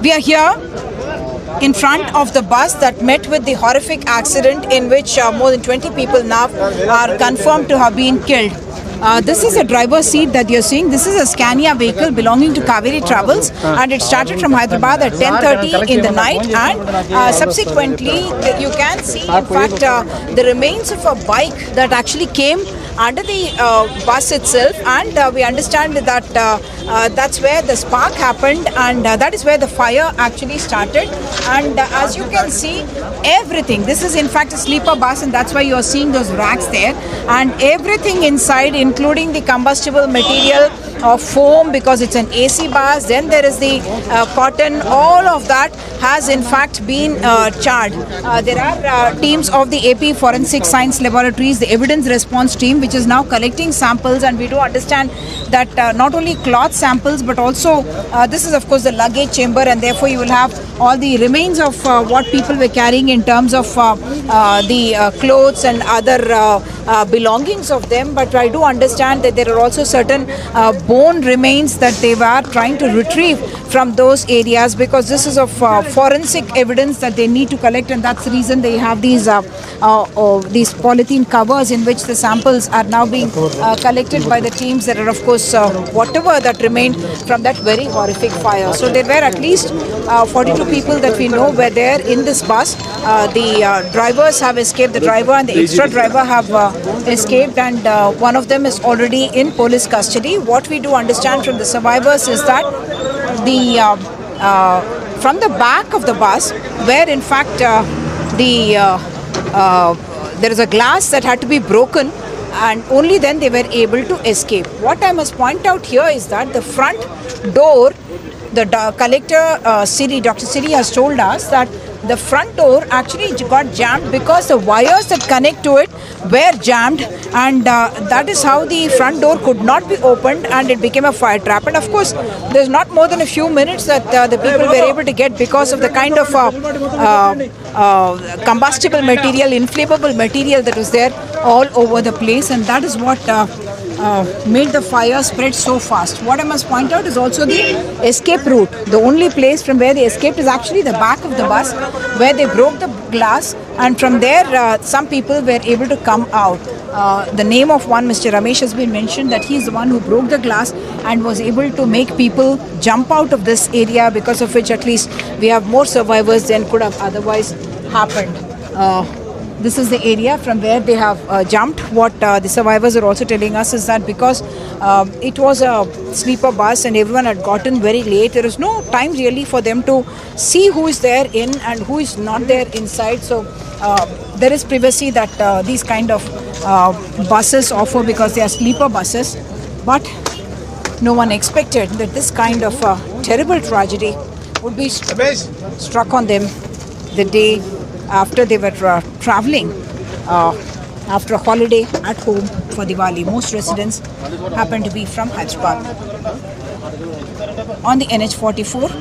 We are here in front of the bus that met with the horrific accident in which more than 20 people now are confirmed to have been killed. This is a driver's seat that you're seeing. This is a Scania vehicle belonging to Kaveri Travels, and it started from Hyderabad at 10:30 in the night, and subsequently you can see in fact the remains of a bike that actually came under the bus itself, and we understand that that's where the spark happened, and that is where the fire actually started. And as you can see, everything, this is in fact a sleeper bus, and that's why you are seeing those racks there, and everything inside, including the combustible material of foam, because it's an AC bus, then there is the cotton, all of that has in fact been charred. There are teams of the AP Forensic Science Laboratories, the evidence response team, which is now collecting samples, and we do understand that not only cloth samples, but also this is of course the luggage chamber, and therefore you will have all the remains of what people were carrying in terms of the clothes and other belongings of them. But I do understand that there are also certain bone remains that they were trying to retrieve from those areas, because this is of forensic evidence that they need to collect, and that's the reason they have these polythene covers in which the samples are now being collected by the teams. There are of course whatever that remained from that very horrific fire. So there were at least 42 people that we know were there in this bus. The drivers have escaped, the driver and the extra driver have escaped, and one of them is already in police custody. What we do understand from the survivors is that the from the back of the bus, where in fact there is a glass that had to be broken, and only then they were able to escape. What I must point out here is that the front door, the collector Dr. Siri has told us that the front door actually got jammed because the wires that connect to it were jammed, and that is how the front door could not be opened, and it became a fire trap. And of course there's not more than a few minutes that the people were able to get, because of the kind of combustible material, inflammable material that was there all over the place, and that is what made the fire spread so fast. What I must point out is also the escape route. The only place from where they escaped is actually the back of the bus, where they broke the glass, and from there some people were able to come out. The name of one, Mr. Ramesh, has been mentioned, that he is the one who broke the glass and was able to make people jump out of this area, because of which at least we have more survivors than could have otherwise happened. This is the area from where they have jumped. What the survivors are also telling us is that because it was a sleeper bus and everyone had gotten very late, there is no time really for them to see who is there in and who is not there inside. So there is privacy that these kind of buses offer, because they are sleeper buses. But no one expected that this kind of terrible tragedy would be struck on them the day after they were traveling after a holiday at home for Diwali. Most residents happen to be from Hyderabad. On the NH44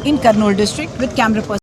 in Kurnool district, with camera person.